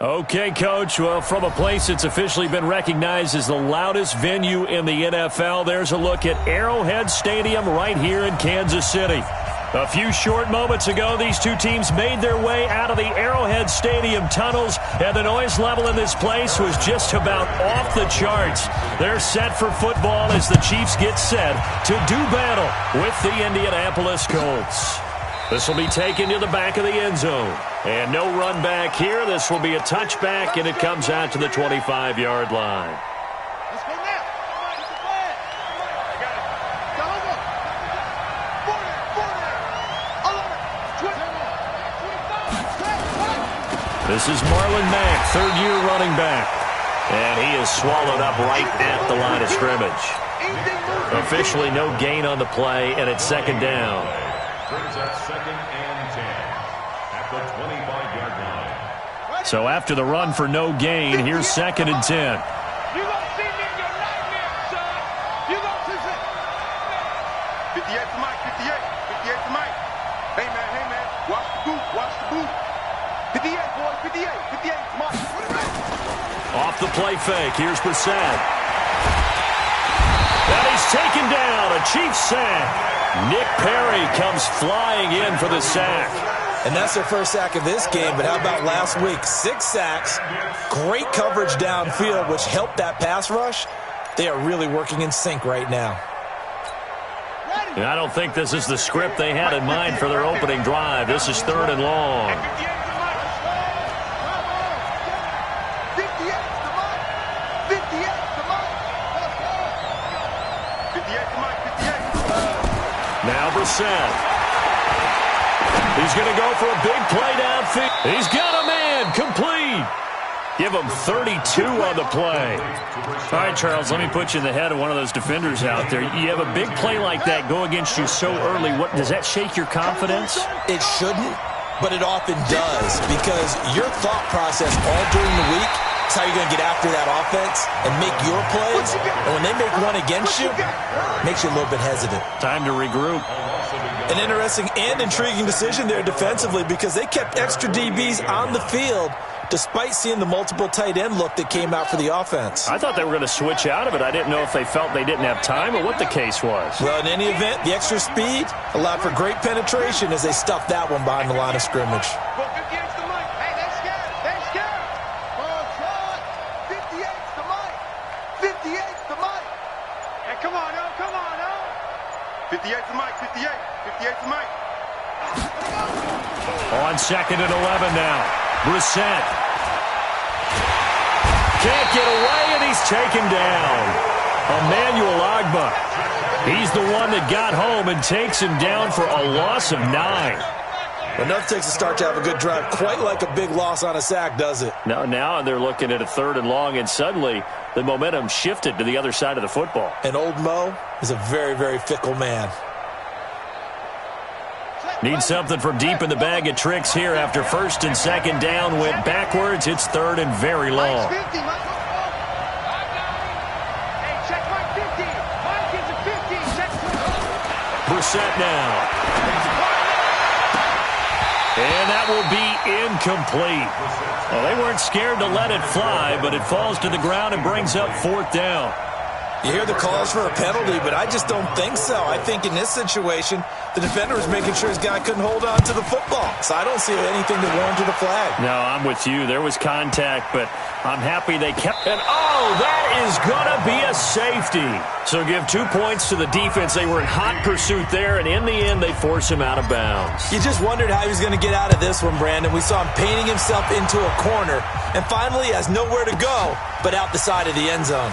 Okay, Coach. Well, from a place that's officially been recognized as the loudest venue in the NFL, there's a look at Arrowhead Stadium right here in Kansas City. A few short moments ago, these two teams made their way out of the Arrowhead Stadium tunnels, and the noise level in this place was just about off the charts. They're set for football as the Chiefs get set to do battle with the Indianapolis Colts. This will be taken to the back of the end zone. And no run back here. This will be a touchback, and it comes out to the 25-yard line. This is Marlon Mack, third-year running back. And he is swallowed up right at the line of scrimmage. Officially no gain on the play, and it's second down. Brings up second and 10 at the 25-yard line. So after the run for no gain, here's second and 10. You gonna see me in your nightmare, son. You gonna see me. 58 to Mike, 58 to Mike. Hey man, watch the boot. 58, boy, 58 to Mike. Off the play fake, here's Brissett. And he's taken down, a Chiefs sack. Nick Perry comes flying in for the sack. And that's their first sack of this game, but how about last week? 6 sacks, great coverage downfield, which helped that pass rush. They are really working in sync right now. And I don't think this is the script they had in mind for their opening drive. This is third and long. Now Brissett. He's going to go for a big play downfield. He's got a man complete. Give him 32 on the play. All right, Charles, let me put you in the head of one of those defenders out there. You have a big play like that go against you so early. What does that shake your confidence? It shouldn't, but it often does, because your thought process all during the week is how you're going to get after that offense and make your plays. And when they make one against you, it makes you a little bit hesitant. Time to regroup. An interesting and intriguing decision there defensively, because they kept extra DBs on the field despite seeing the multiple tight end look that came out for the offense. I thought they were going to switch out of it. I didn't know if they felt they didn't have time or what the case was. Well, in any event, the extra speed allowed for great penetration as they stuffed that one behind the line of scrimmage. On second and 11 now. Brissett. Can't get away, and he's taken down. Emmanuel Ogbah. He's the one that got home and takes him down for a loss of 9. Enough takes a start to have a good drive. Quite like a big loss on a sack, does it? Now they're looking at a third and long, and suddenly the momentum shifted to the other side of the football. And old Mo is a very, very fickle man. Need something from deep in the bag of tricks here after first and second down went backwards. It's third and very long. Brissett now. And that will be incomplete. Well, they weren't scared to let it fly, but it falls to the ground and brings up fourth down. You hear the calls for a penalty, but I just don't think so. I think in this situation, the defender was making sure his guy couldn't hold on to the football. So I don't see anything that warranted a flag. No, I'm with you. There was contact, but I'm happy they kept it. Oh, that is going to be a safety. So give 2 points to the defense. They were in hot pursuit there, and in the end, they force him out of bounds. You just wondered how he was going to get out of this one, Brandon. We saw him painting himself into a corner, and finally has nowhere to go but out the side of the end zone.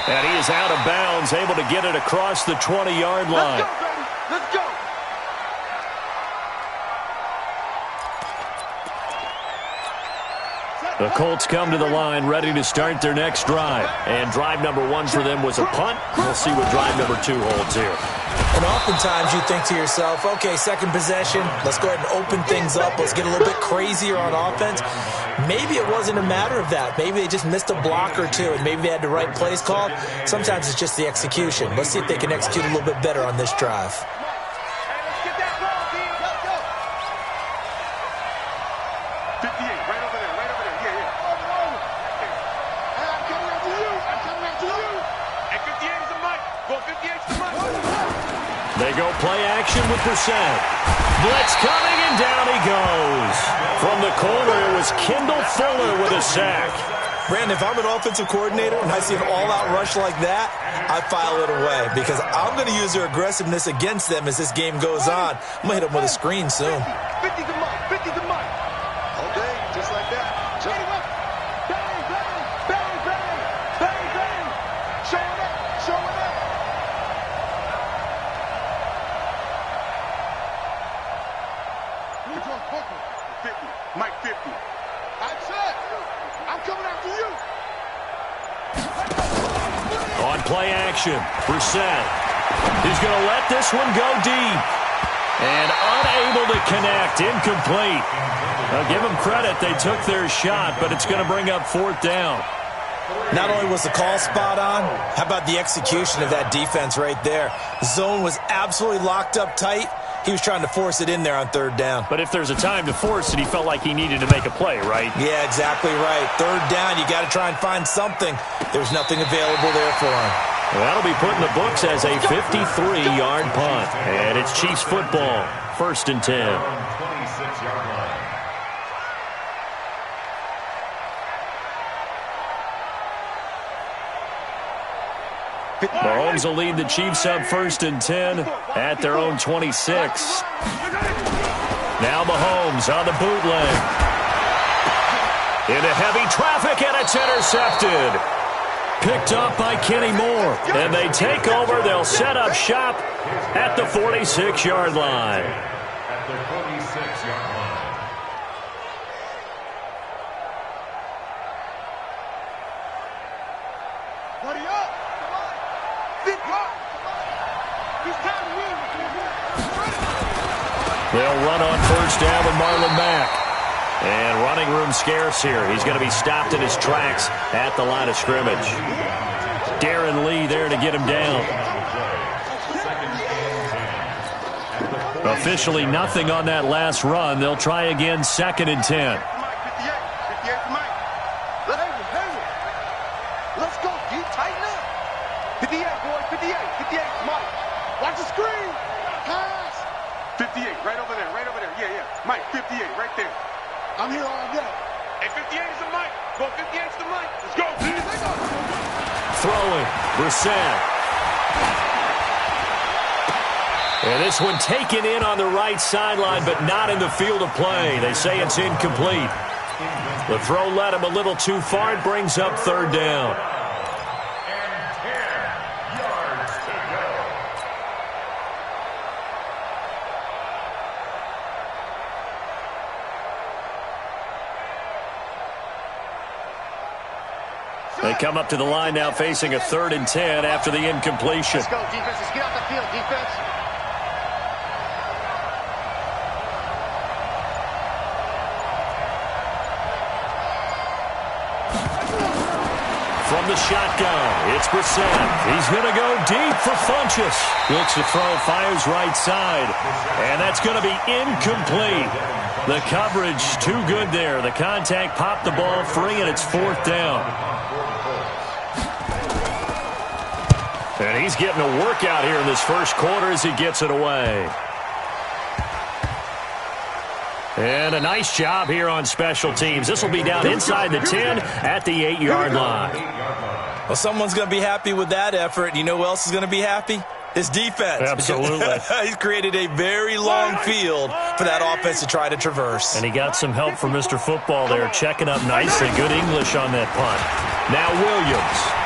And he is out of bounds, able to get it across the 20-yard line. Let's go, baby. Let's go. The Colts come to the line ready to start their next drive. And drive number 1 for them was a punt. We'll see what drive number 2 holds here. And oftentimes you think to yourself, okay, second possession, let's go ahead and open things up. Let's get a little bit crazier on offense. Maybe it wasn't a matter of that. Maybe they just missed a block or two, and maybe they had the right plays called. Sometimes it's just the execution. Let's see if they can execute a little bit better on this drive. They go play action with Brissett. Blitz coming, and down he goes. From the corner, it was Kendall Fuller with a sack. Brandon, if I'm an offensive coordinator and I see an all-out rush like that, I file it away because I'm going to use their aggressiveness against them as this game goes on. I'm going to hit them with a screen soon. 50 to Mike, 50 to Mike. Okay, just like that. Just bang, bang, bang, bang, bang, bang. Show it up, show it up. You're going quicker. 50, Mike 50. That's it. I'm coming after you. On play action, Brissett. He's going to let this one go deep. And unable to connect, incomplete. Now give them credit, they took their shot, but it's going to bring up 4th down. Not only was the call spot on, how about the execution of that defense right there? The zone was absolutely locked up tight. He was trying to force it in there on 3rd down. But if there's a time to force it, he felt like he needed to make a play, right? Yeah, exactly right. 3rd down, you got to try and find something. There's nothing available there for him. Well, that'll be put in the books as a 53-yard punt. And it's Chiefs football, 1st and 10. 26-yard line. Mahomes will lead the Chiefs up 1st and 10 at their own 26. Now Mahomes on the bootleg. Into heavy traffic, and it's intercepted. Picked up by Kenny Moore. And they take over. They'll set up shop at the 46-yard line. At the 46-yard line. Buddy up. Big hop. He's time to win. They'll run on 1st down with Marlon Mack. And running room scarce here. He's going to be stopped in his tracks at the line of scrimmage. Darren Lee there to get him down. Officially nothing on that last run. They'll try again 2nd and 10. 58 to Mike. Let's go, D. Tighten up. 58, boy. 58 to Mike. Watch the screen. Pass. 58, right over there. Yeah. Mike, 58, right there. I'm here all day. Hey, 58 is the Mike. Go 58 is the Mike. Let's go, D. Throwing, Brissett. And this one taken in on the right sideline, but not in the field of play. They say it's incomplete. The throw led him a little too far. It brings up 3rd down. And 10 yards to go. They come up to the line now facing a 3rd and 10 after the incompletion. Let's go, defense. Let's get off the field, defense. From the shotgun, it's Brissett. He's going to go deep for Funchess. Looks to throw, fires right side. And that's going to be incomplete. The coverage too good there. The contact popped the ball free, and it's 4th down. And he's getting a workout here in this first quarter as he gets it away. And a nice job here on special teams. This will be down inside the 10 at the 8-yard line. Well, someone's going to be happy with that effort. You know who else is going to be happy? His defense. Absolutely. He's created a very long field for that offense to try to traverse. And he got some help from Mr. Football there, checking up nicely. Good English on that punt. Now Williams.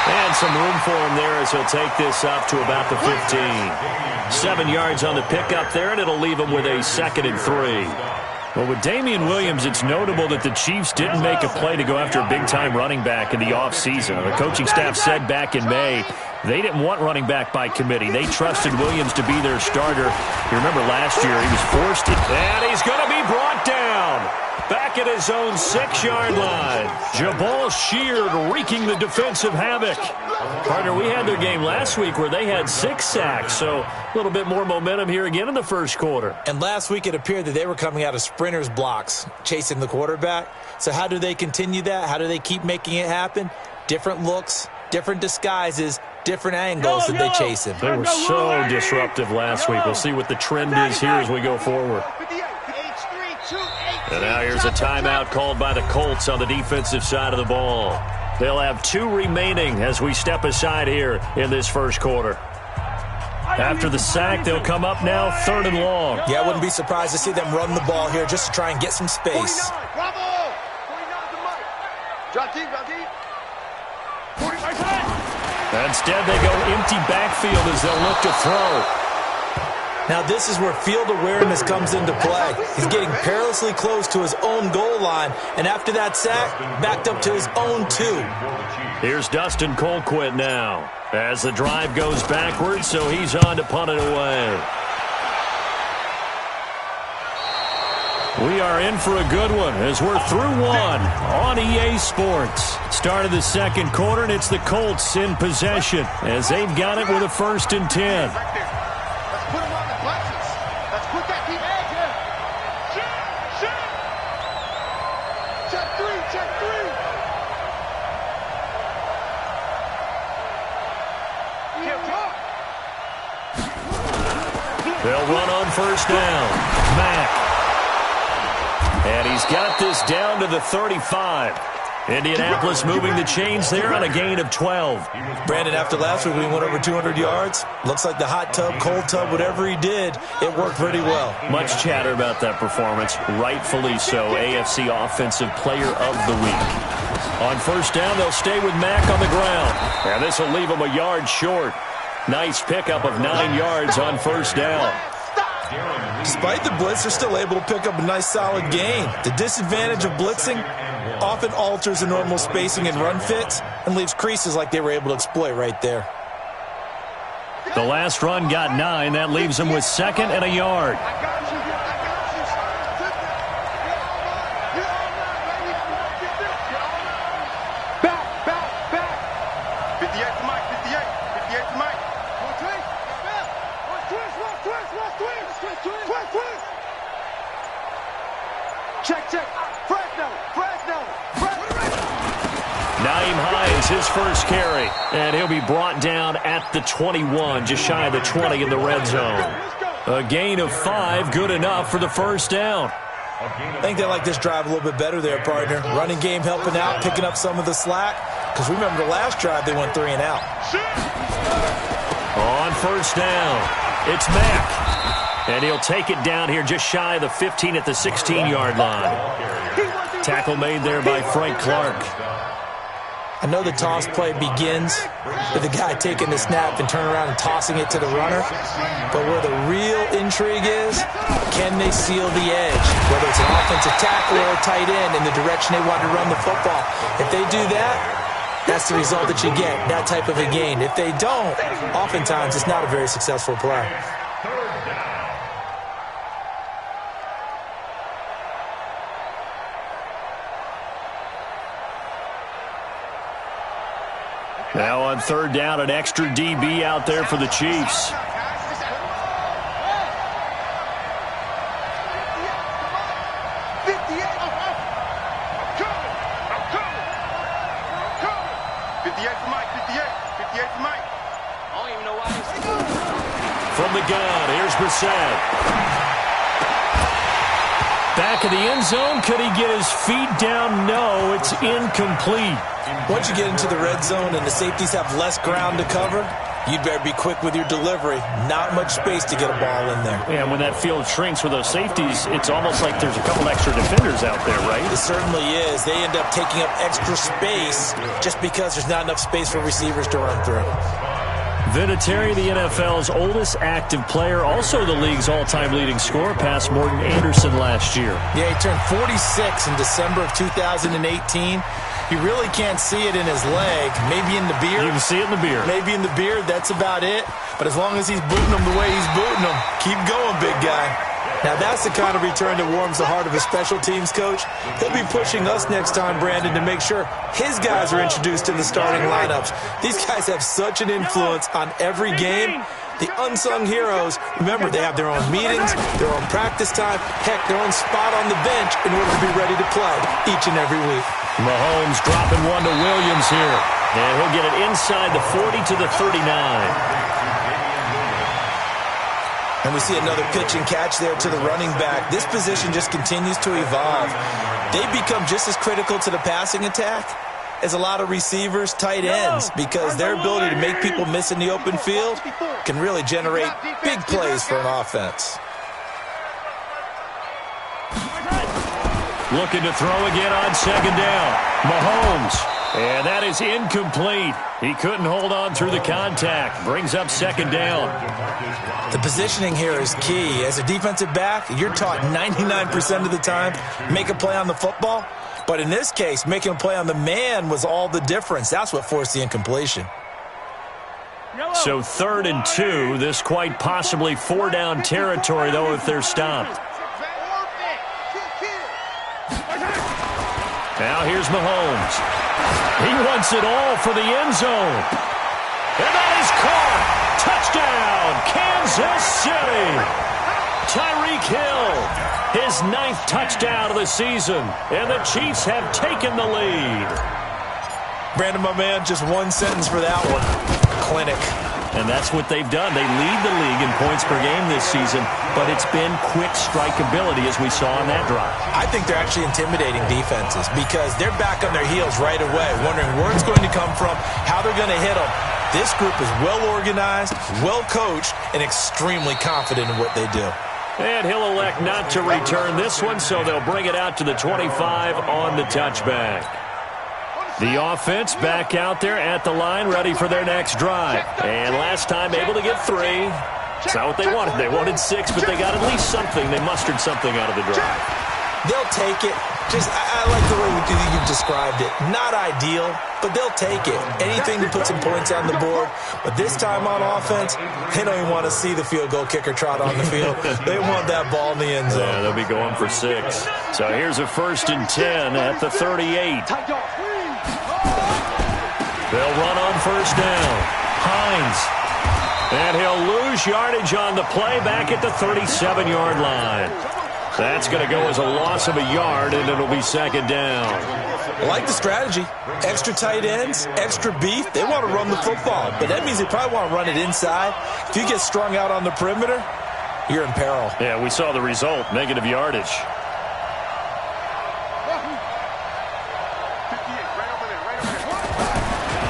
And some room for him there as he'll take this up to about the 15. 7 yards on the pickup there, and it'll leave him with a 2nd and 3. Well, with Damian Williams, it's notable that the Chiefs didn't make a play to go after a big-time running back in the offseason. The coaching staff said back in May they didn't want running back by committee. They trusted Williams to be their starter. You remember last year he was forced to, and he's going to be brought down. Back at his own 6-yard line. Jabal Sheard wreaking the defensive havoc. Partner, we had their game last week where they had 6 sacks, so a little bit more momentum here again in the first quarter. And last week it appeared that they were coming out of sprinters blocks, chasing the quarterback. So how do they continue that? How do they keep making it happen? Different looks, different disguises, different angles did they chase him. They were so disruptive last week. We'll see what the trend is here as we go forward. And now here's a timeout called by the Colts on the defensive side of the ball. They'll have 2 remaining as we step aside here in this first quarter. After the sack, they'll come up now 3rd and long. Yeah, I wouldn't be surprised to see them run the ball here just to try and get some space. Instead, they go empty backfield as they'll look to throw. Now this is where field awareness comes into play. He's getting perilously close to his own goal line, and after that sack, backed up to his own 2. Here's Dustin Colquitt now as the drive goes backwards, so he's on to punt it away. We are in for a good one as we're through one on EA Sports. Start of the second quarter, and it's the Colts in possession as they've got it with a 1st and 10. They'll run on 1st down. Mack. And he's got this down to the 35. Indianapolis moving the chains there on a gain of 12. Brandon, after last week, we went over 200 yards. Looks like the hot tub, cold tub, whatever he did, it worked pretty well. Much chatter about that performance. Rightfully so. AFC Offensive Player of the Week. On 1st down, they'll stay with Mack on the ground. And this will leave him a yard short. Nice pickup of 9 yards on 1st down. Despite the blitz, they're still able to pick up a nice solid gain. The disadvantage of blitzing often alters the normal spacing and run fits and leaves creases like they were able to exploit right there. The last run got 9. That leaves them with 2nd and a yard. His first carry, and he'll be brought down at the 21, just shy of the 20 in the red zone. A gain of 5, good enough for the 1st down. I think they like this drive a little bit better there, partner. Running game helping out, picking up some of the slack, because remember the last drive they went 3 and out. On 1st down, it's Mack, and he'll take it down here just shy of the 15 at the 16-yard line. Tackle made there by Frank Clark. I know the toss play begins with the guy taking the snap and turning around and tossing it to the runner. But where the real intrigue is, can they seal the edge? Whether it's an offensive tackle or a tight end in the direction they want to run the football. If they do that, that's the result that you get, that type of a gain. If they don't, oftentimes it's not a very successful play. Now on 3rd down, an extra DB out there for the Chiefs. From the gun, here's Brissett. Back of the end zone, could he get his feet down? No, it's incomplete. Once you get into the red zone and the safeties have less ground to cover, you'd better be quick with your delivery. Not much space to get a ball in there. Yeah, and when that field shrinks with those safeties, it's almost like there's a couple extra defenders out there, right? It certainly is. They end up taking up extra space just because there's not enough space for receivers to run through. Vinatieri, the NFL's oldest active player, also the league's all-time leading scorer, past Morton Anderson last year. Yeah, he turned 46 in December of 2018. You really can't see it in his leg. Maybe in the beard. You can see it in the beard. Maybe in the beard. That's about it. But as long as he's booting them the way he's booting them, keep going, big guy. Now, that's the kind of return that warms the heart of a special teams coach. He'll be pushing us next time, Brandon, to make sure his guys are introduced in the starting lineups. These guys have such an influence on every game. The unsung heroes, remember, they have their own meetings, their own practice time, heck, their own spot on the bench in order to be ready to play each and every week. Mahomes dropping one to Williams here. And he'll get it inside the 40 to the 39. And we see another pitch and catch there to the running back. This position just continues to evolve. They become just as critical to the passing attack as a lot of receivers, tight ends, because their ability to make people miss in the open field can really generate big plays for an offense. Looking to throw again on second down. Mahomes. And that is incomplete. He couldn't hold on through the contact. Brings up second down. The positioning here is key. As a defensive back, you're taught 99% of the time, make a play on the football. But in this case, making a play on the man was all the difference. That's what forced the incompletion. So 3rd and 2. This quite possibly 4-down territory, though, if they're stopped. Now here's Mahomes. He wants it all for the end zone. And that is caught. Touchdown, Kansas City. Tyreek Hill, his 9th touchdown of the season. And the Chiefs have taken the lead. Brandon, my man, just one sentence for that one. Clinic. And that's what they've done. They lead the league in points per game this season, but it's been quick strikeability as we saw on that drive. I think they're actually intimidating defenses because they're back on their heels right away, wondering where it's going to come from, how they're going to hit them. This group is well organized, well coached, and extremely confident in what they do. And he'll elect not to return this one, so they'll bring it out to the 25 on the touchback. The offense back out there at the line, ready for their next drive. And last time able to get 3. It's not what they wanted. They wanted 6, but they got at least something. They mustered something out of the drive. They'll take it. I like the way you've described it. Not ideal, but they'll take it. Anything to put some points on the board. But this time on offense, they don't even want to see the field goal kicker trot on the field. They want that ball in the end zone. Yeah, they'll be going for 6. So here's a 1st and 10 at the 38. They'll run on 1st down. Hines. And he'll lose yardage on the play back at the 37-yard line. That's going to go as a loss of a yard, and it'll be 2nd down. I like the strategy. Extra tight ends, extra beef. They want to run the football, but that means they probably want to run it inside. If you get strung out on the perimeter, you're in peril. Yeah, we saw the result, negative yardage.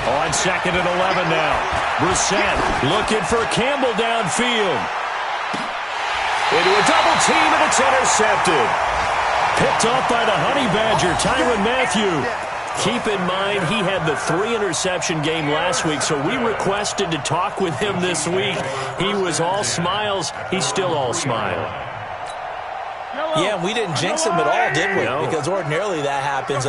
On 2nd and 11 now. Brissett looking for Campbell downfield. Into a double team, and it's intercepted. Picked off by the Honey Badger, Tyrann Mathieu. Keep in mind, he had the 3-interception game last week, so we requested to talk with him this week. He was all smiles. He's still all smile. Yeah, we didn't jinx him at all, did we? No. Because ordinarily that happens,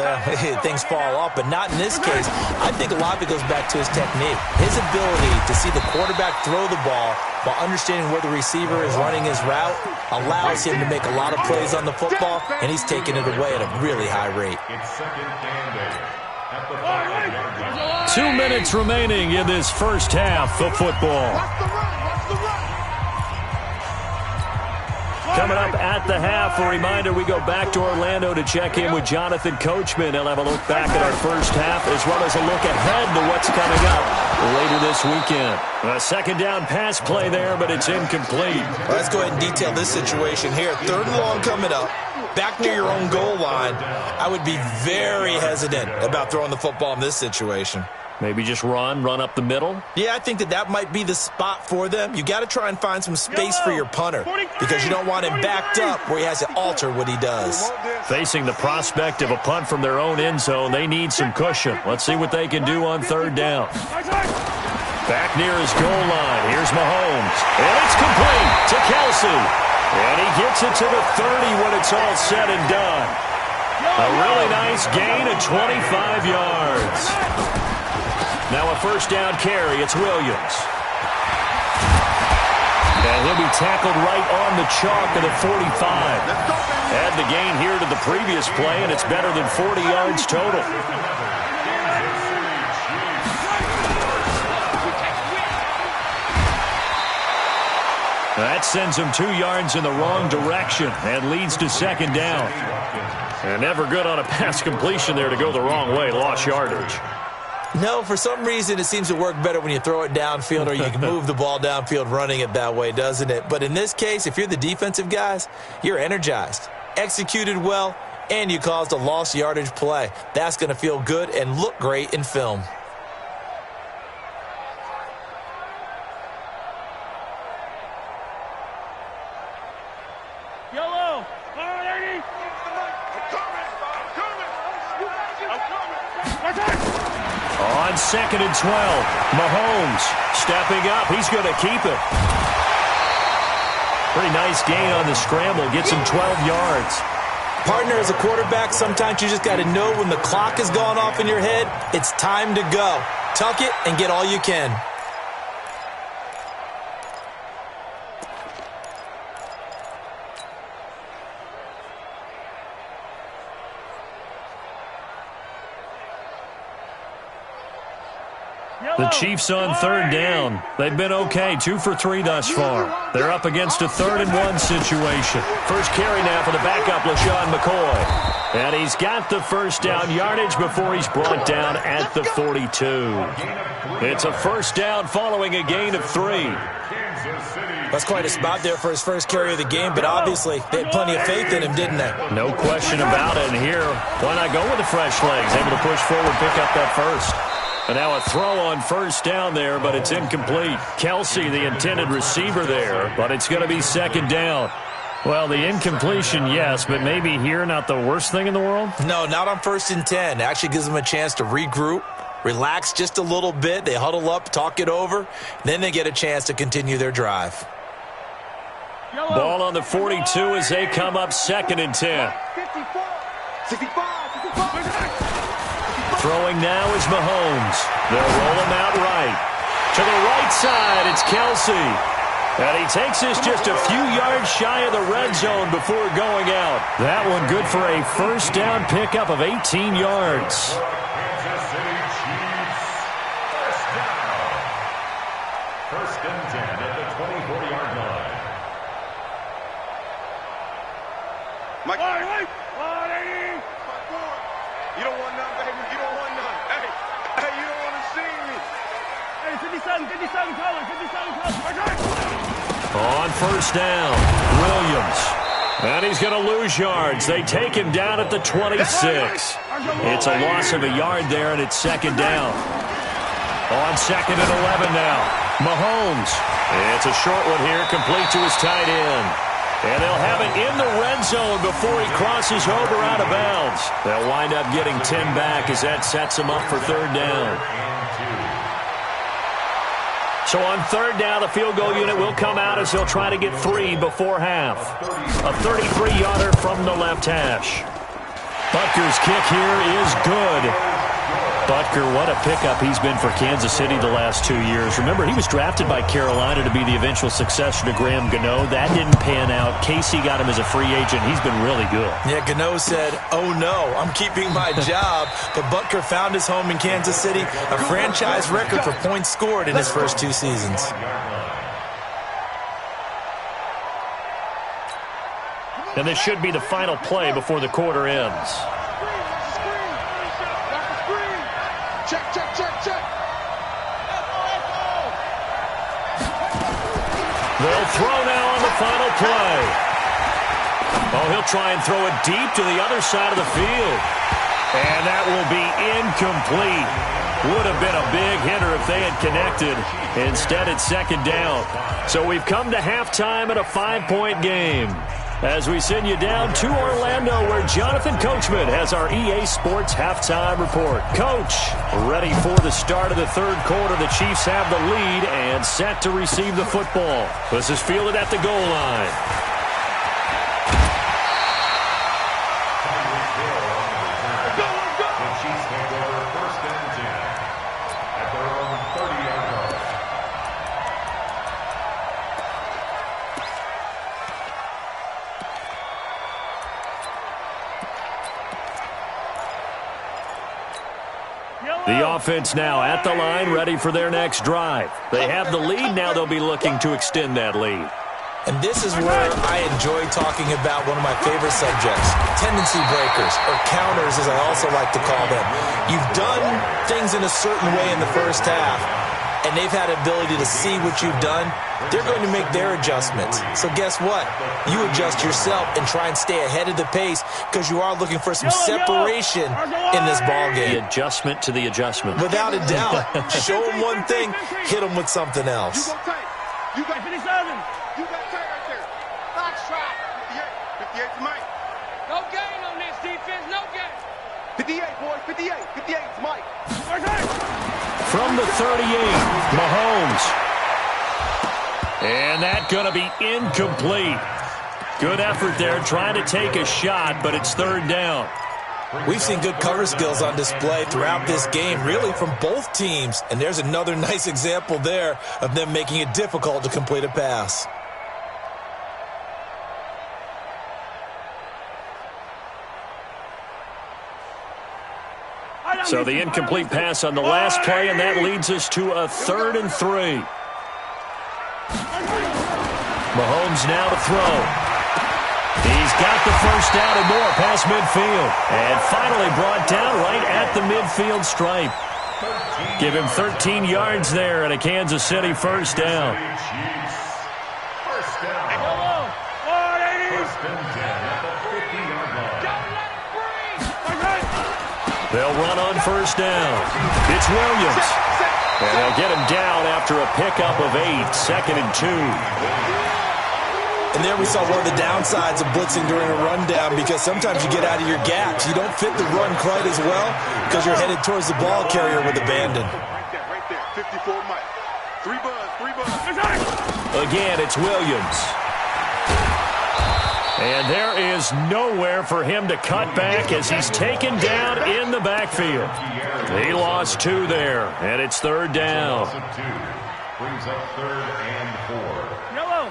things fall off, but not in this case. I think a lot of it goes back to his technique. His ability to see the quarterback throw the ball while understanding where the receiver is running his route allows him to make a lot of plays on the football, and he's taking it away at a really high rate. It's 2nd and 8 at the 5-yard line. 2 minutes remaining in this first half of football. Coming up at the half, a reminder, we go back to Orlando to check in with Jonathan Coachman. He'll have a look back at our first half as well as a look ahead to what's coming up later this weekend. A 2nd down pass play there, but it's incomplete. Well, let's go ahead and detail this situation here. 3rd and long coming up. Back near your own goal line. I would be very hesitant about throwing the football in this situation. Maybe just run up the middle. Yeah, I think that might be the spot for them. You got to try and find some space for your punter because you don't want him backed up where he has to alter what he does. Facing the prospect of a punt from their own end zone, they need some cushion. Let's see what they can do on 3rd down. Back near his goal line. Here's Mahomes. And it's complete to Kelsey. And he gets it to the 30 when it's all said and done. A really nice gain of 25 yards. Now a 1st down carry. It's Williams. And he'll be tackled right on the chalk of the 45. Add the gain here to the previous play, and it's better than 40 yards total. That sends him 2 yards in the wrong direction and leads to 2nd down. And never good on a pass completion there to go the wrong way. Lost yardage. No, for some reason it seems to work better when you throw it downfield or you can move the ball downfield running it that way, doesn't it? But in this case, if you're the defensive guys, you're energized, executed well, and you caused a lost yardage play. That's going to feel good and look great in film. On 2nd and 12, Mahomes stepping up. He's going to keep it. Pretty nice gain on the scramble. Gets him 12 yards. Partner, as a quarterback, sometimes you just got to know when the clock has gone off in your head, it's time to go. Tuck it and get all you can. The Chiefs on 3rd down. They've been okay, 2 for 3 thus far. They're up against a 3rd and 1 situation. First carry now for the backup, LaShawn McCoy. And he's got the first down yardage before he's brought down at the 42. It's a first down following a gain of 3. That's quite a spot there for his first carry of the game, but obviously they had plenty of faith in him, didn't they? No question about it. And here, why not go with the fresh legs? Able to push forward, pick up that first. And now a throw on first down there, but it's incomplete. Kelsey, the intended receiver there, but it's going to be 2nd down. Well, the incompletion, yes, but maybe here not the worst thing in the world? No, not on 1st and 10. Actually gives them a chance to regroup, relax just a little bit. They huddle up, talk it over, then they get a chance to continue their drive. Ball on the 42 as they come up 2nd and 10. 65. Throwing now is Mahomes. They'll roll him out right. To the right side, it's Kelsey. And he takes this just a few yards shy of the red zone before going out. That one good for a first down pickup of 18 yards. Kansas City Chiefs. First and 10 at the 24-yard line. Mike. You don't want none, baby. You don't want none. Hey, you don't want to see me. Hey, 57 colors. On first down, Williams. And he's going to lose yards. They take him down at the 26. It's a loss of a yard there, and it's 2nd down. On 2nd and 11 now, Mahomes. It's a short one here, complete to his tight end. And they'll have it in the red zone before he crosses over out of bounds. They'll wind up getting 10 back as that sets them up for 3rd down. So on 3rd down, the field goal unit will come out as they'll try to get 3 before half. A 33-yarder from the left hash. Butker's kick here is good. Butker, what a pickup he's been for Kansas City the last 2 years. Remember, he was drafted by Carolina to be the eventual successor to Graham Gano. That didn't pan out. Casey got him as a free agent. He's been really good. Yeah, Gano said, oh no, I'm keeping my job. But Butker found his home in Kansas City, a franchise record for points scored in his first 2 seasons. And this should be the final play before the quarter ends. Check. They'll throw now on the final play. Oh, he'll try and throw it deep to the other side of the field. And that will be incomplete. Would have been a big hitter if they had connected. Instead, it's 2nd down. So we've come to halftime at a 5-point game. As we send you down to Orlando, where Jonathan Coachman has our EA Sports halftime report. Coach, ready for the start of the 3rd quarter. The Chiefs have the lead and set to receive the football. This is fielded at the goal line. The offense now at the line, ready for their next drive. They have the lead. Now they'll be looking to extend that lead. And this is where I enjoy talking about one of my favorite subjects, tendency breakers, or counters as I also like to call them. You've done things in a certain way in the first half, and they've had ability to see what you've done. They're going to make their adjustments. So guess what? You adjust yourself and try and stay ahead of the pace because you are looking for some separation in this ball game. The adjustment to the adjustment. Without a doubt. Show them one thing, hit them with something else. You got 57. You got tight right there. Box shot. 58. 58 to Mike. No gain on this defense. No gain. 58, boys. 58. 58 to Mike. From the 38, Mahomes. And that's going to be incomplete. Good effort there trying to take a shot, but it's third down. We've seen good cover skills on display throughout this game, really from both teams. And there's another nice example there of them making it difficult to complete a pass. So the incomplete pass on the last play, and that leads us to a 3rd and 3. Mahomes now to throw. He's got the first down and more past midfield. And finally brought down right at the midfield stripe. Give him 13 yards there and a Kansas City first down. First down. First and 10 at the 50-yard line. They'll run on first down. It's Williams. And they'll get him down after a pickup of 8, 2nd and 2. And there we saw one of the downsides of blitzing during a rundown because sometimes you get out of your gaps. You don't fit the run quite as well because you're headed towards the ball carrier with abandon. Right there. 54 Mike. 3 buzz. Again, it's Williams. And there is nowhere for him to cut back as he's taken down in the backfield. He lost 2 there, and it's third down. Brings up 3rd and 4. Yellow.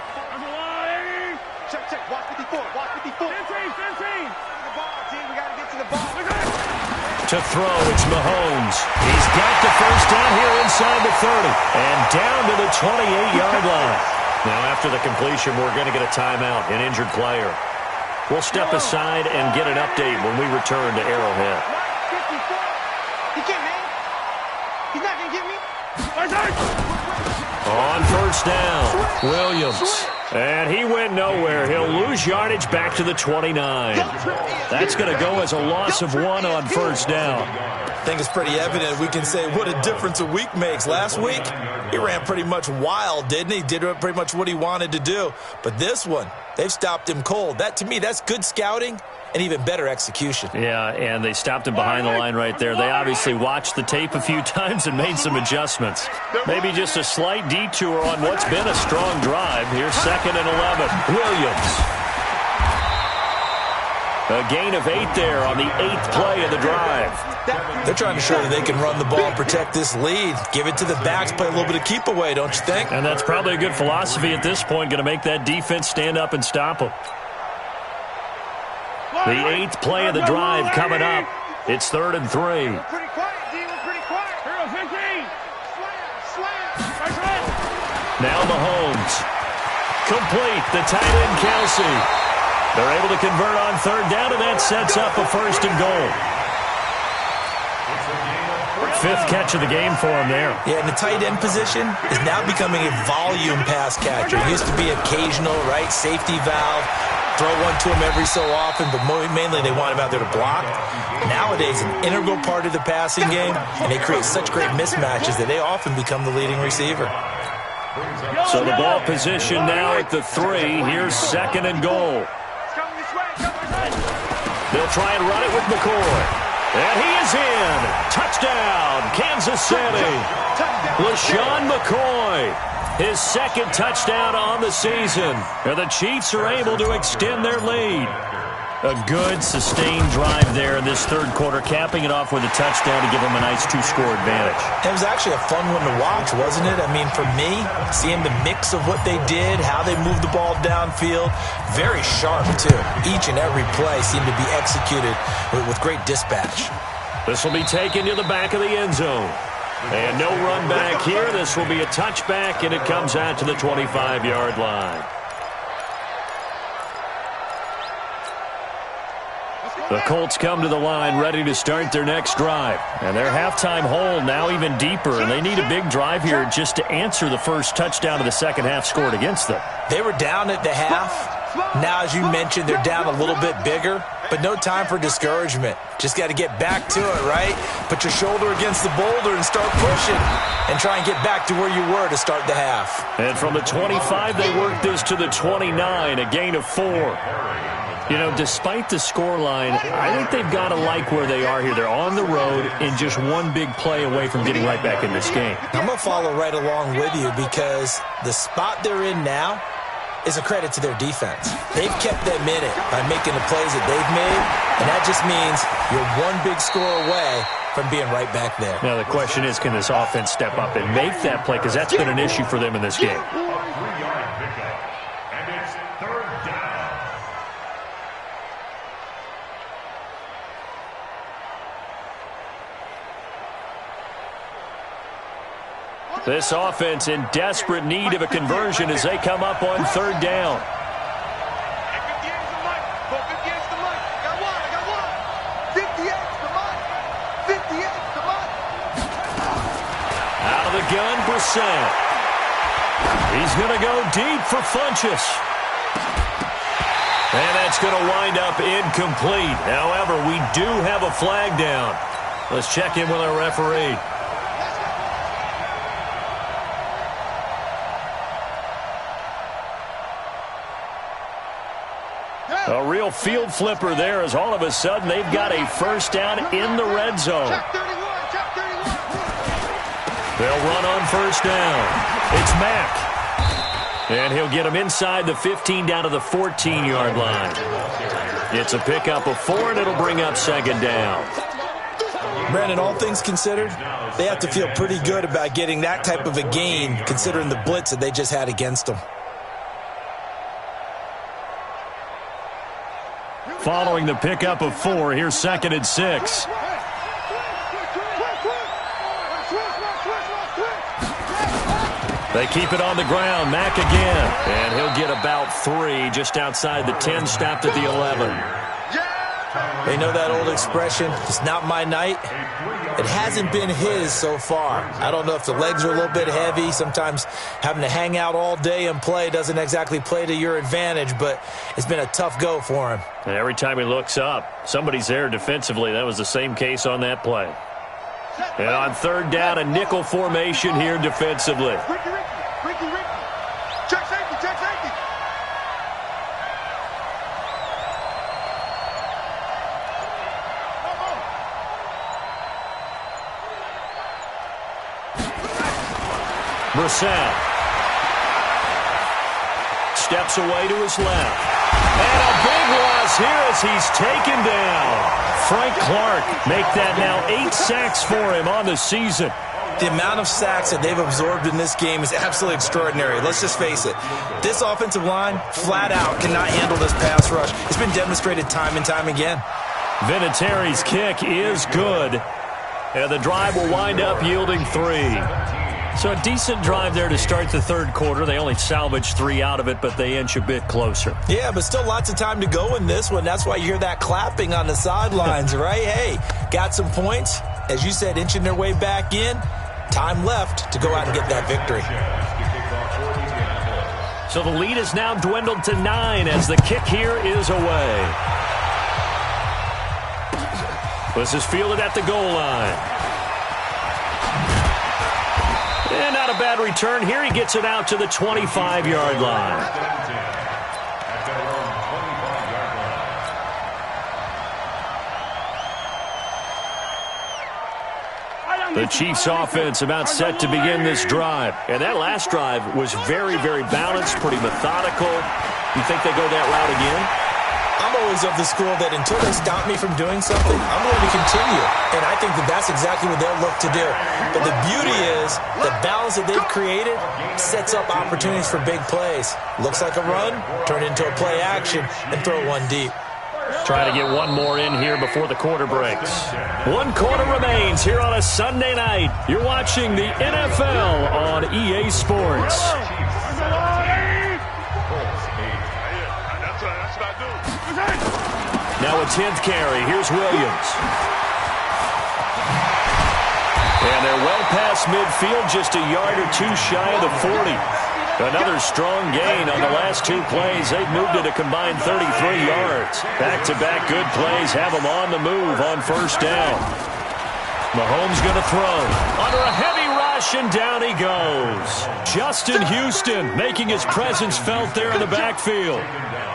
Check. Watch 54. Watch 54. 15. The ball, team. We got to get to the ball. To throw, it's Mahomes. He's got the first down here inside the 30 and down to the 28-yard line. Now, after the completion, we're going to get a timeout, an injured player. We'll step aside and get an update when we return to Arrowhead. 54. He can't, man. He's not going to get me. On first down, Williams. And he went nowhere. He'll lose yardage back to the 29. That's going to go as a loss of 1 on first down. I think it's pretty evident. We can say what a difference a week makes. Last week, he ran pretty much wild, didn't he? Did pretty much what he wanted to do. But this one, they've stopped him cold. That, to me, that's good scouting and even better execution. Yeah, and they stopped him behind the line right there. They obviously watched the tape a few times and made some adjustments. Maybe just a slight detour on what's been a strong drive. Here's 2nd and 11. Williams. A gain of 8 there on the 8th play of the drive. They're trying to show that they can run the ball and protect this lead. Give it to the backs, play a little bit of keep away, don't you think? And that's probably a good philosophy at this point, going to make that defense stand up and stop them. The 8th play of the drive coming up. It's 3rd and 3. Pretty quiet, D. We're pretty quiet. 15. Slam. Now Mahomes. Complete. The tight end, Kelsey. They're able to convert on 3rd down, and that sets up a 1st and goal. 5th catch of the game for him there. Yeah, and the tight end position is now becoming a volume pass catcher. It used to be occasional, right, safety valve. Throw one to him every so often, but mainly they want him out there to block. Nowadays, an integral part of the passing game, and they create such great mismatches that they often become the leading receiver. So the ball position now at the 3. Here's 2nd and goal. They'll try and run it with McCoy. And he is in. Touchdown, Kansas City. LaShawn McCoy. His 2nd touchdown on the season. And the Chiefs are able to extend their lead. A good, sustained drive there in this 3rd quarter, capping it off with a touchdown to give them a nice 2-score advantage. It was actually a fun one to watch, wasn't it? I mean, for me, seeing the mix of what they did, how they moved the ball downfield, very sharp, too. Each and every play seemed to be executed with great dispatch. This will be taken to the back of the end zone. And no run back here. This will be a touchback, and it comes out to the 25-yard line. The Colts come to the line ready to start their next drive. And their halftime hole now even deeper, and they need a big drive here just to answer the first touchdown of the second half scored against them. They were down at the half. Now, as you mentioned, they're down a little bit bigger, but no time for discouragement. Just got to get back to it, right? Put your shoulder against the boulder and start pushing and try and get back to where you were to start the half. And from the 25, they work this to the 29, a gain of 4. You know, despite the scoreline, I think they've got to like where they are here. They're on the road and just one big play away from getting right back in this game. I'm going to follow right along with you because the spot they're in now is a credit to their defense. They've kept them in it by making the plays that they've made, and that just means you're one big score away from being right back there. Now, the question is, can this offense step up and make that play? Because that's been an issue for them in this game. This offense in desperate need of a conversion as they come up on third down. Out of the gun, Brissett. He's going to go deep for Funchess. And that's going to wind up incomplete. However, we do have a flag down. Let's check in with our referee. A real field flipper there as all of a sudden they've got a first down in the red zone. They'll run on first down. It's Mack. And he'll get him inside the 15 down to the 14-yard line. It's a pickup of 4, and it'll bring up second down. Brandon, all things considered, they have to feel pretty good about getting that type of a gain considering the blitz that they just had against them. Following the pickup of 4, here's second and 6. They keep it on the ground. Mack again. And he'll get about 3 just outside the 10, stopped at the 11. They know that old expression, it's not my night. It hasn't been his so far. I don't know if the legs are a little bit heavy. Sometimes having to hang out all day and play doesn't exactly play to your advantage, but it's been a tough go for him. And every time he looks up, somebody's there defensively. That was the same case on that play. And on third down, a nickel formation here defensively. Check safety, check safety. Brissett steps away to his left. And a big loss here as he's taken down. Frank Clark make that now 8 sacks for him on the season. The amount of sacks that they've absorbed in this game is absolutely extraordinary. Let's just face it. This offensive line, flat out, cannot handle this pass rush. It's been demonstrated time and time again. Vinatieri's kick is good. And the drive will wind up yielding 3. So a decent drive there to start the third quarter. They only salvaged 3 out of it, but they inch a bit closer. Yeah, but still lots of time to go in this one. That's why you hear that clapping on the sidelines, right? Hey, got some points. As you said, inching their way back in. Time left to go out and get that victory. So the lead is now dwindled to 9 as the kick here is away. This is fielded at the goal line. And not a bad return. Here he gets it out to the 25-yard line. The Chiefs offense about set to begin this drive. And that last drive was very, very balanced, pretty methodical. You think they go that route again? I'm always of the school that until they stop me from doing something, I'm going to continue. And I think that that's exactly what they'll look to do. But the beauty is the balance that they've created sets up opportunities for big plays. Looks like a run, turn it into a play action, and throw one deep. Try to get one more in here before the quarter breaks. 1 quarter remains here on a Sunday night. You're watching the NFL on EA Sports. Now a 10th carry. Here's Williams. And they're well past midfield, just a yard or two shy of the 40. Another strong gain on the last two plays. They've moved it a combined 33 yards. Back-to-back good plays have them on the move on first down. Mahomes going to throw. Under a heavy rush, and down he goes. Justin Houston making his presence felt there in the backfield.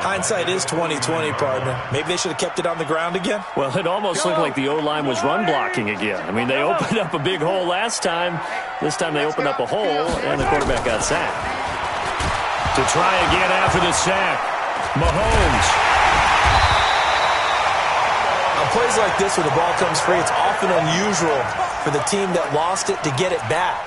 Hindsight is 20/20, partner. Maybe they should have kept it on the ground again. Well, it almost looked like the O-line was run blocking again. I mean, they opened up a big hole last time. This time they opened up a hole, and the quarterback got sacked. To try again after the sack, Mahomes. On plays like this where the ball comes free, it's often unusual for the team that lost it to get it back.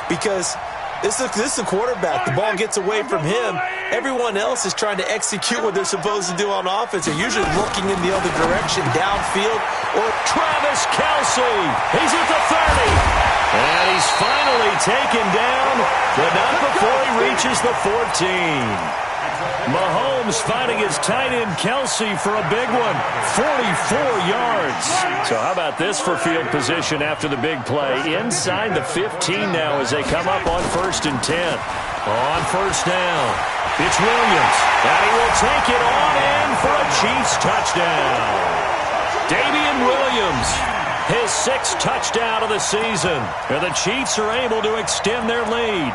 Because this is the quarterback. The ball gets away from him. Everyone else is trying to execute what they're supposed to do on offense. They're usually looking in the other direction, downfield. Or Travis Kelce. He's at the 30. And he's finally taken down, but not before he reaches the 14. Mahomes finding his tight end Kelce for a big one, 44 yards. So how about this for field position after the big play? Inside the 15 now as they come up on 1st and 10. On first down, it's Williams, and he will take it on in for a Chiefs touchdown. Damian Williams, his 6th touchdown of the season. And the Chiefs are able to extend their lead.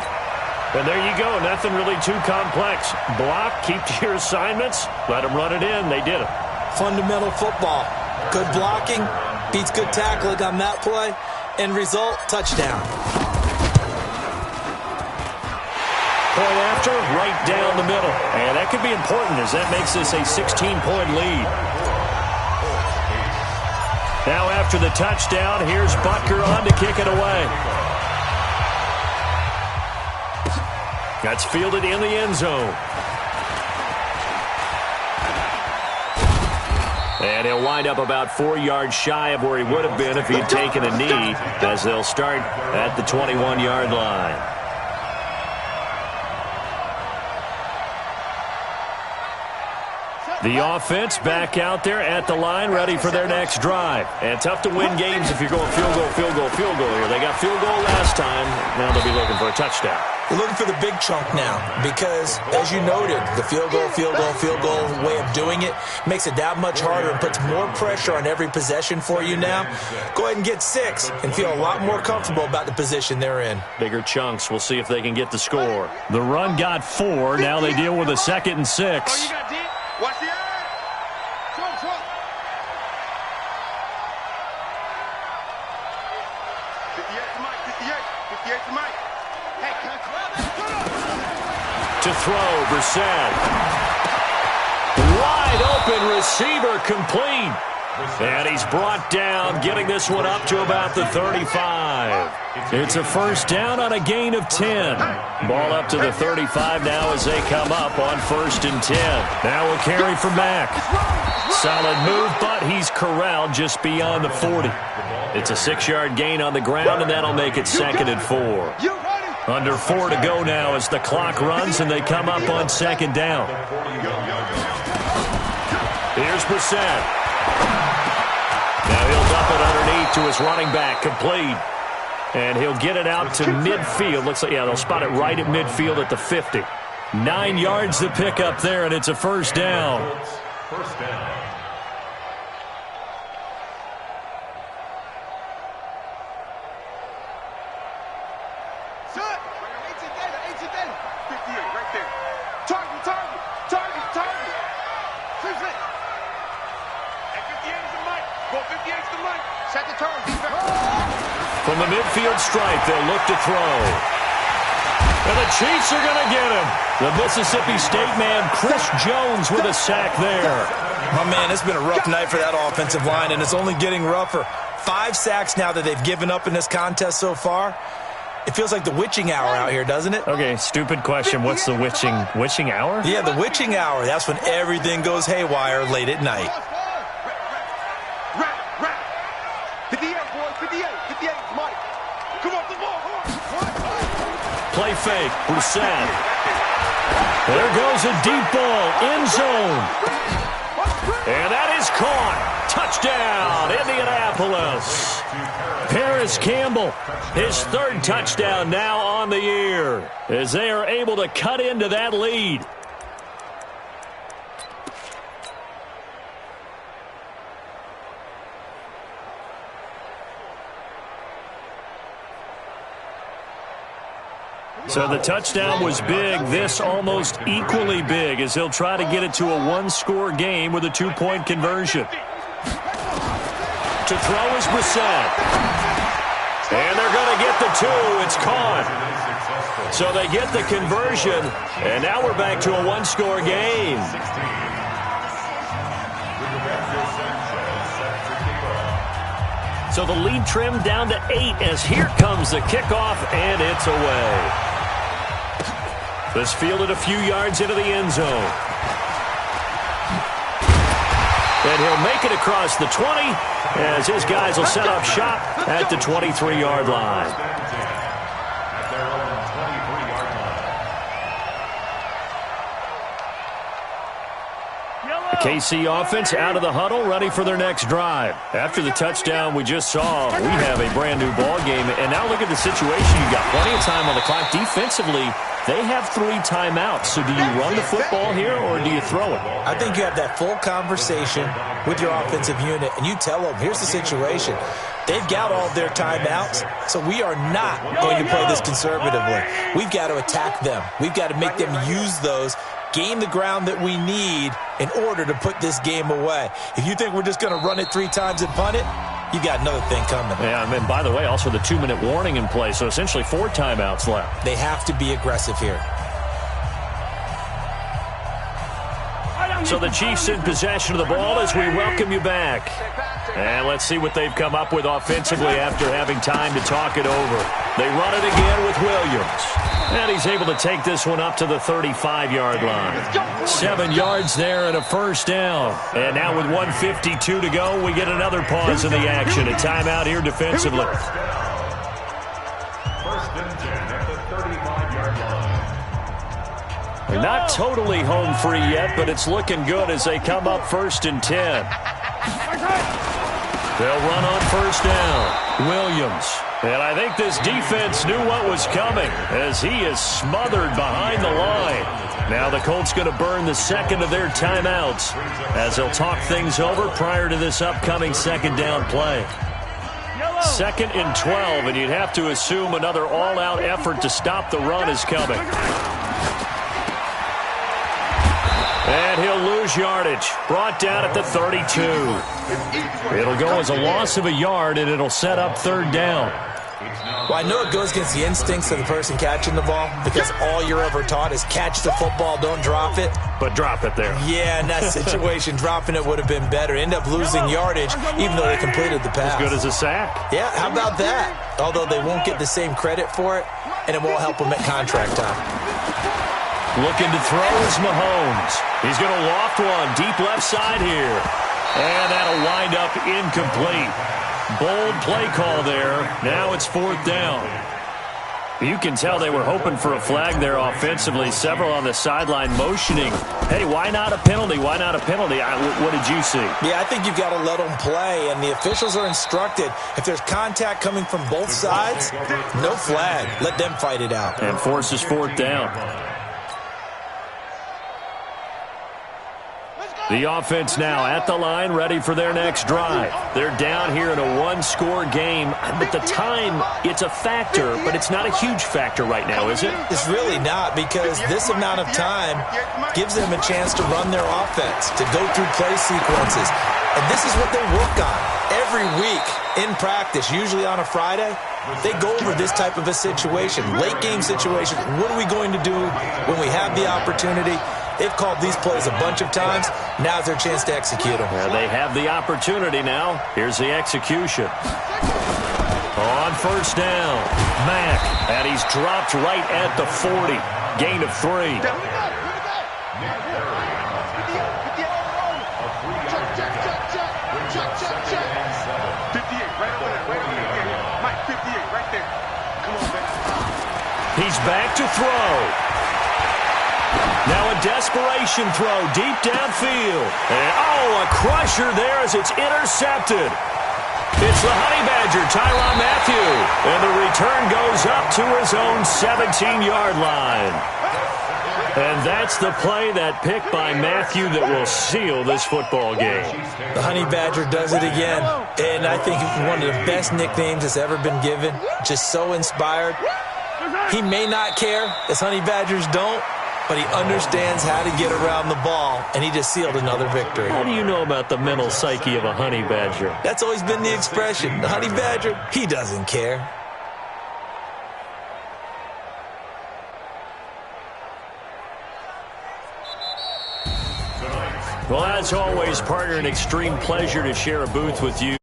And there you go, nothing really too complex. Block, keep to your assignments, let them run it in. They did it. Fundamental football. Good blocking, beats good tackling on that play. End result, touchdown. Point after, right down the middle. And that could be important as that makes this a 16-point lead. Now after the touchdown, here's Butker on to kick it away. That's fielded in the end zone. And he'll wind up about 4 yards shy of where he would have been if he'd taken a knee, as they'll start at the 21-yard line. The offense back out there at the line, ready for their next drive. And tough to win games if you're going field goal, field goal, field goal here. They got field goal last time. Now they'll be looking for a touchdown. We're looking for the big chunk now because, as you noted, the field goal way of doing it makes it that much harder and puts more pressure on every possession for you now. Go ahead and get 6 and feel a lot more comfortable about the position they're in. Bigger chunks. We'll see if they can get the score. The run got 4. Now they deal with a 2nd and 6. Watch the eye. Throw. 58 to Mike. 58 to Mike. Hey, can I grab that? To throw, Brissett. Wide open receiver, complete. And he's brought down, getting this one up to about the 35. It's a first down on a gain of 10. Ball up to the 35 now as they come up on 1st and 10. Now a carry for Mack. Solid move, but he's corralled just beyond the 40. It's a 6-yard gain on the ground, and that'll make it 2nd and 4. Under 4 to go now as the clock runs, and they come up on 2nd down. Here's Brissett. Now he'll dump it underneath to his running back, complete. And he'll get it out to midfield. Looks like, yeah, they'll spot it right at midfield at the 50. 9 yards to pick up there, and it's a first down. First down. Shut. 58 right there. Target. 58 is the mic. Go 58 is the mic. Set the turn. From the midfield stripe, they'll look to throw. And the Chiefs are going to get him. The Mississippi State man, Chris Jones, with a sack there. Oh, man, it's been a rough night for that offensive line, and it's only getting rougher. 5 sacks now that they've given up in this contest so far. It feels like the witching hour out here, doesn't it? Okay, stupid question. What's the witching hour? Yeah, the witching hour. That's when everything goes haywire late at night. Rap. 58, boys. 58 is Mike. Come off the ball. Play fake. Brissett. There goes a deep ball. End zone. And that is caught. Touchdown, Indianapolis. Paris Campbell, his third touchdown now on the year, as they are able to cut into that lead. So the touchdown was big. This almost equally big, as he'll try to get it to a one-score game with a two-point conversion. To throw is Brissett. And they're going to get the two. It's caught. So they get the conversion, and now we're back to a one-score game. So the lead trimmed down to 8 as here comes the kickoff, and it's away. This fielded a few yards into the end zone. And he'll make it across the 20 as his guys will set up shop at the 23-yard line. The KC offense out of the huddle, ready for their next drive. After the touchdown we just saw, we have a brand-new ball game. And now look at the situation. You've got plenty of time on the clock. Defensively, they have 3 timeouts. So do you run the football here or do you throw it? I think you have that full conversation with your offensive unit, and you tell them, here's the situation. They've got all their timeouts, so we are not going to play this conservatively. We've got to attack them. We've got to make them use those, gain the ground that we need in order to put this game away. If you think we're just going to run it 3 times and punt it, you got another thing coming. Yeah, and by the way, also the 2-minute warning in play, so essentially 4 timeouts left. They have to be aggressive here. So the Chiefs in possession of the ball as we welcome you back. And let's see what they've come up with offensively after having time to talk it over. They run it again with Williams. And he's able to take this one up to the 35-yard line. 7 yards there and a first down. And now with 1:52 to go, we get another pause in the action. A timeout here defensively. First and 10 at the 35-yard line. They're not totally home free yet, but it's looking good as they come up 1st and 10. They'll run on first down. Williams. And I think this defense knew what was coming as he is smothered behind the line. Now the Colts going to burn the second of their timeouts as they'll talk things over prior to this upcoming second down play. 2nd and 12, and you'd have to assume another all-out effort to stop the run is coming. And he'll lose yardage. Brought down at the 32. It'll go as a loss of a yard, and it'll set up 3rd down. Well, I know it goes against the instincts of the person catching the ball because all you're ever taught is catch the football, don't drop it. But drop it there. Yeah, in that situation, dropping it would have been better. End up losing yardage, even though they completed the pass. As good as a sack. Yeah, how about that? Although they won't get the same credit for it, and it won't help them at contract time. Looking to throw is Mahomes. He's going to loft one deep left side here. And that'll wind up incomplete. Bold play call there. Now it's 4th down. You can tell they were hoping for a flag there offensively. Several on the sideline motioning. Hey, why not a penalty? Why not a penalty? What did you see? Yeah, I think you've got to let them play, and the officials are instructed. If there's contact coming from both sides, no flag. Let them fight it out. And forces 4th down. The offense now at the line, ready for their next drive. They're down here in a one-score game. But the time, it's a factor, but it's not a huge factor right now, is it? It's really not, because this amount of time gives them a chance to run their offense, to go through play sequences. And this is what they work on every week in practice, usually on a Friday. They go over this type of a situation, late game situation. What are we going to do when we have the opportunity? They've called these plays a bunch of times. Now's their chance to execute them. Well, they have the opportunity now. Here's the execution. On first down, Mack. And he's dropped right at the 40. Gain of 3. He's back to throw. Now a desperation throw deep downfield. And, a crusher there as it's intercepted. It's the Honey Badger, Tyrann Mathieu. And the return goes up to his own 17-yard line. And that's the play, that pick by Mathieu, that will seal this football game. The Honey Badger does it again. And I think one of the best nicknames that's ever been given. Just so inspired. He may not care, as Honey Badgers don't, but he understands how to get around the ball, and he just sealed another victory. How do you know about the mental psyche of a Honey Badger? That's always been the expression. The Honey Badger, he doesn't care. Well, as always, partner, an extreme pleasure to share a booth with you